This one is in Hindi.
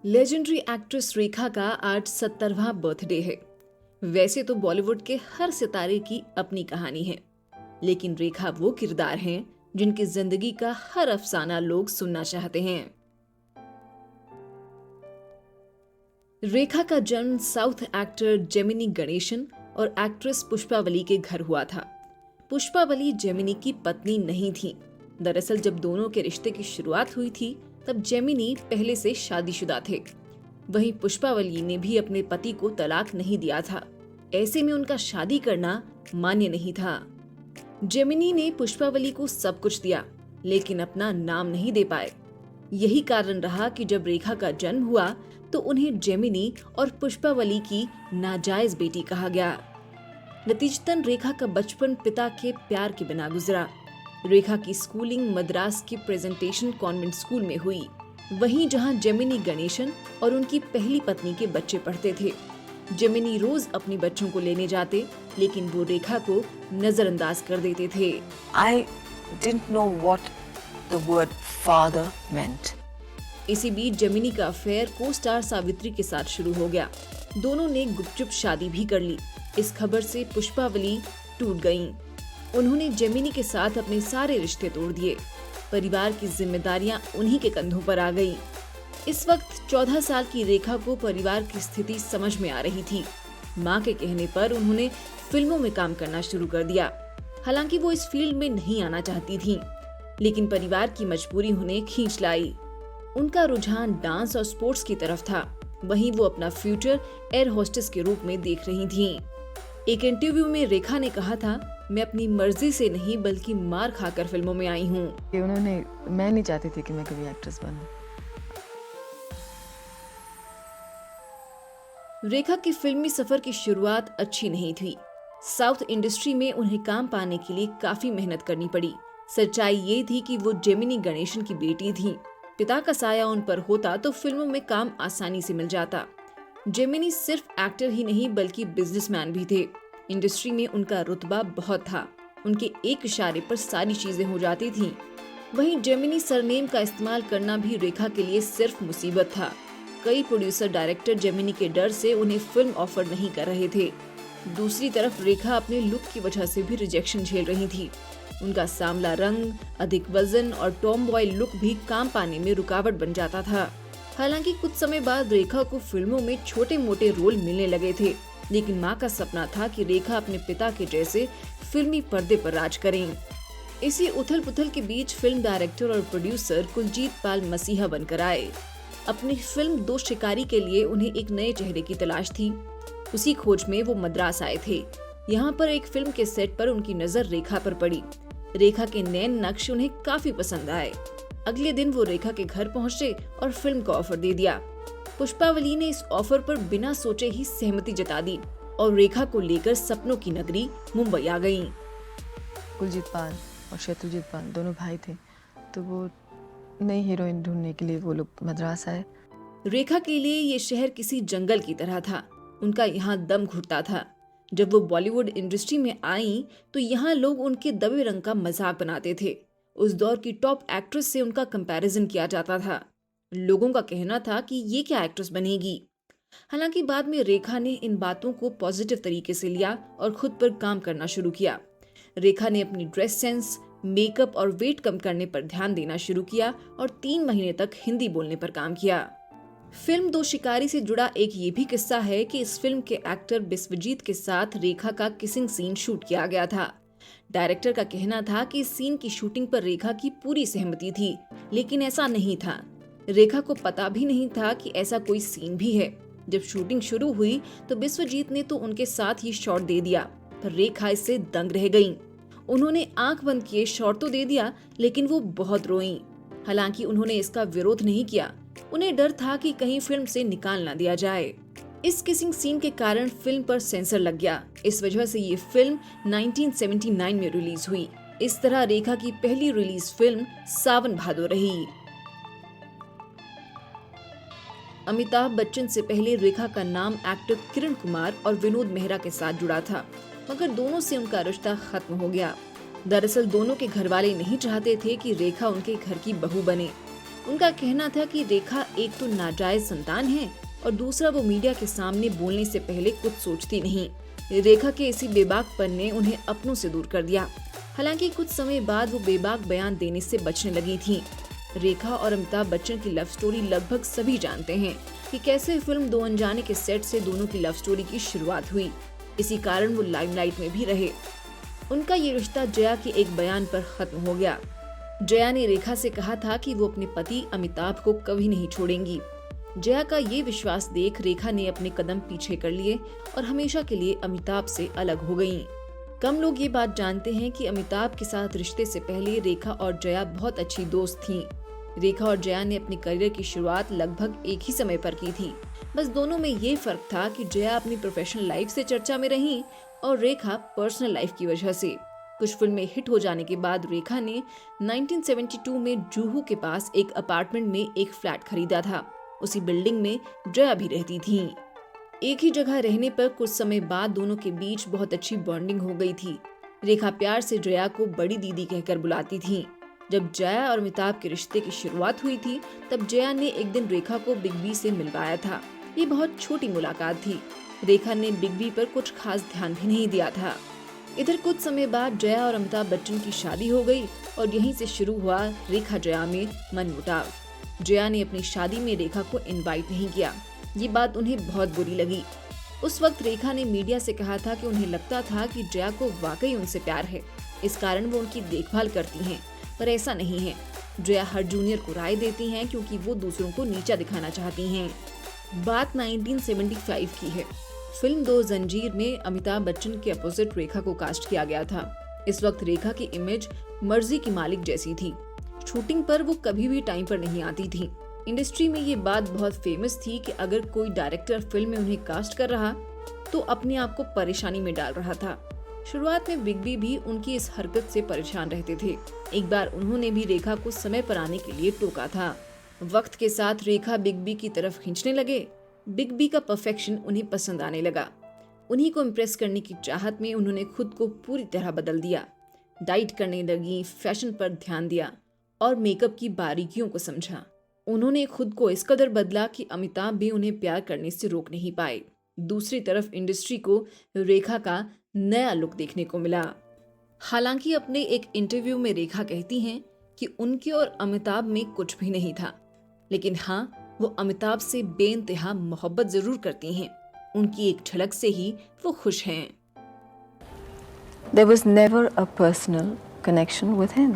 लेजेंडरी एक्ट्रेस रेखा का आज 70वां बर्थडे है। वैसे तो बॉलीवुड के हर सितारे की अपनी कहानी है, लेकिन रेखा वो किरदार हैं जिनकी जिंदगी का हर अफसाना लोग सुनना चाहते हैं। रेखा का जन्म साउथ एक्टर जेमिनी गणेशन और एक्ट्रेस पुष्पावली के घर हुआ था। पुष्पावली जेमिनी की पत्नी नहीं थी। दरअसल जब दोनों के रिश्ते की शुरुआत हुई थी तब जेमिनी पहले से शादीशुदा थे। वहीं पुष्पावली ने भी अपने पति को तलाक नहीं दिया था। ऐसे में उनका शादी करना मान्य नहीं था। जेमिनी ने पुष्पावली को सब कुछ दिया, लेकिन अपना नाम नहीं दे पाए। यही कारण रहा कि जब रेखा का जन्म हुआ तो उन्हें जेमिनी और पुष्पावली की नाजायज बेटी कहा गया। नतीजतन रेखा का बचपन पिता के प्यार के बिना गुजरा। रेखा की स्कूलिंग मद्रास के प्रेजेंटेशन कॉन्वेंट स्कूल में हुई, वहीं जहां जेमिनी गणेशन और उनकी पहली पत्नी के बच्चे पढ़ते थे। जेमिनी रोज अपने बच्चों को लेने जाते, लेकिन वो रेखा को नजरअंदाज कर देते थे। I didn't know what the word father meant. इसी बीच जेमिनी का अफेयर को स्टार सावित्री के साथ शुरू हो गया। दोनों ने गुपचुप शादी भी कर ली। इस खबर से पुष्पावली टूट गईं। उन्होंने जेमिनी के साथ अपने सारे रिश्ते तोड़ दिए। परिवार की जिम्मेदारियां उन्हीं के कंधों पर आ गई। इस वक्त 14 साल की रेखा को परिवार की स्थिति समझ में आ रही थी। मां के कहने पर उन्होंने फिल्मों में काम करना शुरू कर दिया। हालांकि वो इस फील्ड में नहीं आना चाहती थीं, लेकिन परिवार की मजबूरी उन्हें खींच लाई। उनका रुझान डांस और स्पोर्ट्स की तरफ था। वहीं वो अपना फ्यूचर एयर होस्टेस के रूप में देख रही थीं। एक इंटरव्यू में रेखा ने कहा था, मैं अपनी मर्जी से नहीं बल्कि मार खाकर फिल्मों में आई हूँ। मैं नहीं चाहती थी कि मैं कभी एक्ट्रेस बनूं। रेखा की फिल्मी सफर की शुरुआत अच्छी नहीं थी। साउथ इंडस्ट्री में उन्हें काम पाने के लिए काफी मेहनत करनी पड़ी। सच्चाई ये थी कि वो जेमिनी गणेशन की बेटी थी। पिता का साया उन पर होता तो फिल्मों में काम आसानी से मिल जाता। जेमिनी सिर्फ एक्टर ही नहीं बल्कि बिजनेसमैन भी थे। इंडस्ट्री में उनका रुतबा बहुत था। उनके एक इशारे पर सारी चीजें हो जाती थीं। वहीं जेमिनी सरनेम का इस्तेमाल करना भी रेखा के लिए सिर्फ मुसीबत था। कई प्रोड्यूसर डायरेक्टर जेमिनी के डर से उन्हें फिल्म ऑफर नहीं कर रहे थे। दूसरी तरफ रेखा अपने लुक की वजह से भी रिजेक्शन झेल रही थी। उनका सांवला रंग, अधिक वजन और टॉम बॉय लुक भी काम पाने में रुकावट बन जाता था। हालांकि कुछ समय बाद रेखा को फिल्मों में छोटे मोटे रोल मिलने लगे थे, लेकिन मां का सपना था कि रेखा अपने पिता के जैसे फिल्मी पर्दे पर राज करें। इसी उथल पुथल के बीच फिल्म डायरेक्टर और प्रोड्यूसर कुलजीत पाल मसीहा बनकर आए। अपनी फिल्म दो शिकारी के लिए उन्हें एक नए चेहरे की तलाश थी। उसी खोज में वो मद्रास आए थे। यहाँ पर एक फिल्म के सेट पर उनकी नजर रेखा पर पड़ी। रेखा के नैन नक्श उन्हें काफी पसंद आए। अगले दिन वो रेखा के घर पहुंचे और फिल्म का ऑफर दे दिया। पुष्पावली ने इस ऑफर पर बिना सोचे ही सहमति जता दी और रेखा को लेकर सपनों की नगरी मुंबई आ गईं। कुलजीत पाल और शत्रुजीत पाल दोनों भाई थे, तो वो नई हीरोइन ढूंढने के लिए वो लोग मद्रास आए। रेखा के लिए ये शहर किसी जंगल की तरह था। उनका यहाँ दम घुटता था। जब वो बॉलीवुड इंडस्ट्री में आई तो यहाँ लोग उनके दबे रंग का मजाक बनाते थे। उस दौर की टॉप एक्ट्रेस से उनका कंपैरिजन किया जाता था। लोगों का कहना था कि ये क्या एक्ट्रेस बनेगी। हालांकि बाद में रेखा ने इन बातों को पॉजिटिव तरीके से लिया और खुद पर काम करना शुरू किया। रेखा ने अपनी ड्रेस सेंस, मेकअप और वेट कम करने पर ध्यान देना शुरू किया और 3 महीने तक हिंदी बोलने पर काम किया। फिल्म दो शिकारी से जुड़ा एक ये भी किस्सा है कि इस फिल्म के एक्टर बिस्वजीत के साथ रेखा का किसिंग सीन शूट किया गया था। डायरेक्टर का कहना था कि इस सीन की शूटिंग पर रेखा की पूरी सहमति थी, लेकिन ऐसा नहीं था। रेखा को पता भी नहीं था कि ऐसा कोई सीन भी है। जब शूटिंग शुरू हुई तो बिस्वजीत ने तो उनके साथ ही शॉट दे दिया, पर रेखा इससे दंग रह गईं। उन्होंने आंख बंद किए शॉट तो दे दिया, लेकिन वो बहुत रोईं। हालांकि उन्होंने इसका विरोध नहीं किया। उन्हें डर था कि कहीं फिल्म से निकाल ना दिया जाए। इस किसिंग सीन के कारण फिल्म पर सेंसर लग गया। इस वजह से ये फिल्म 1979 में रिलीज हुई। इस तरह रेखा की पहली रिलीज फिल्म सावन भादो रही। अमिताभ बच्चन से पहले रेखा का नाम एक्टर किरण कुमार और विनोद मेहरा के साथ जुड़ा था, मगर दोनों से उनका रिश्ता खत्म हो गया। दरअसल दोनों के घर वाले नहीं चाहते थे कि रेखा उनके घर की बहू बने। उनका कहना था कि रेखा एक तो नाजायज संतान है और दूसरा वो मीडिया के सामने बोलने से पहले कुछ सोचती नहीं। रेखा के इसी बेबाकपन ने उन्हें अपनों से दूर कर दिया। हालांकि कुछ समय बाद वो बेबाक बयान देने से बचने लगी थी। रेखा और अमिताभ बच्चन की लव स्टोरी लगभग सभी जानते हैं कि कैसे फिल्म दो अनजाने के सेट से दोनों की लव स्टोरी की शुरुआत हुई। इसी कारण वो लाइमलाइट में भी रहे। उनका ये रिश्ता जया के एक बयान पर खत्म हो गया। जया ने रेखा से कहा था कि वो अपने पति अमिताभ को कभी नहीं छोड़ेंगी। जया का ये विश्वास देख रेखा ने अपने कदम पीछे कर लिए और हमेशा के लिए अमिताभ से अलग हो गयीं। कम लोग ये बात जानते हैं कि अमिताभ के साथ रिश्ते से पहले रेखा और जया बहुत अच्छी दोस्त थीं। रेखा और जया ने अपनी करियर की शुरुआत लगभग एक ही समय पर की थी। बस दोनों में ये फर्क था कि जया अपनी प्रोफेशनल लाइफ से चर्चा में रही और रेखा पर्सनल लाइफ की वजह से। कुछ फिल्में हिट हो जाने के बाद रेखा ने 1972 में जुहू के पास एक अपार्टमेंट में एक फ्लैट खरीदा था। उसी बिल्डिंग में जया भी रहती थी। एक ही जगह रहने पर कुछ समय बाद दोनों के बीच बहुत अच्छी बॉन्डिंग हो गई थी। रेखा प्यार से जया को बड़ी दीदी कहकर बुलाती थी। जब जया और अमिताभ के रिश्ते की शुरुआत हुई थी तब जया ने एक दिन रेखा को बिग बी से मिलवाया था। ये बहुत छोटी मुलाकात थी। रेखा ने बिग बी पर कुछ खास ध्यान भी नहीं दिया था। इधर कुछ समय बाद जया और अमिताभ बच्चन की शादी हो गई और यहीं से शुरू हुआ रेखा जया में मनमुटाव। जया ने अपनी शादी में रेखा को इनवाइट नहीं किया। ये बात उन्हें बहुत बुरी लगी। उस वक्त रेखा ने मीडिया से कहा था कि उन्हें लगता था कि जया को वाकई उनसे प्यार है, इस कारण वो उनकी देखभाल करती हैं, पर ऐसा नहीं है। जया हर जूनियर को राय देती हैं क्योंकि वो दूसरों को नीचा दिखाना चाहती हैं। बात 1975 की है। फिल्म दो जंजीर में अमिताभ बच्चन के अपोजिट रेखा को कास्ट किया गया था। इस वक्त रेखा की इमेज मर्जी की मालिक जैसी थी। शूटिंग पर वो कभी भी टाइम पर नहीं आती थी। इंडस्ट्री में ये बात बहुत फेमस थी कि अगर कोई डायरेक्टर फिल्म में उन्हें कास्ट कर रहा तो अपने आप को परेशानी में डाल रहा था। शुरुआत में बिग बी भी उनकी इस हरकत से परेशान रहते थे। एक बार उन्होंने भी रेखा को समय पर आने के लिए टोका था। वक्त के साथ रेखा बिग बी की तरफ खींचने लगे। बिग बी का परफेक्शन उन्हें पसंद आने लगा। उन्हीं को इम्प्रेस करने की चाहत में उन्होंने खुद को पूरी तरह बदल दिया। डाइट करने लगी, फैशन पर ध्यान दिया और मेकअप की बारीकियों को समझा। उन्होंने खुद को इस कदर बदला कि अमिताभ भी उन्हें प्यार करने से रोक नहीं पाए। दूसरी तरफ इंडस्ट्री को रेखा का नया लुक देखने को मिला। हालांकि अपने एक इंटरव्यू में रेखा कहती हैं कि उनके और अमिताभ में कुछ भी नहीं था, लेकिन हाँ, वो अमिताभ से बेइंतहा मोहब्बत जरूर करती हैं। उनकी एक झलक से ही वो खुश हैं। There was never a personal connection with him.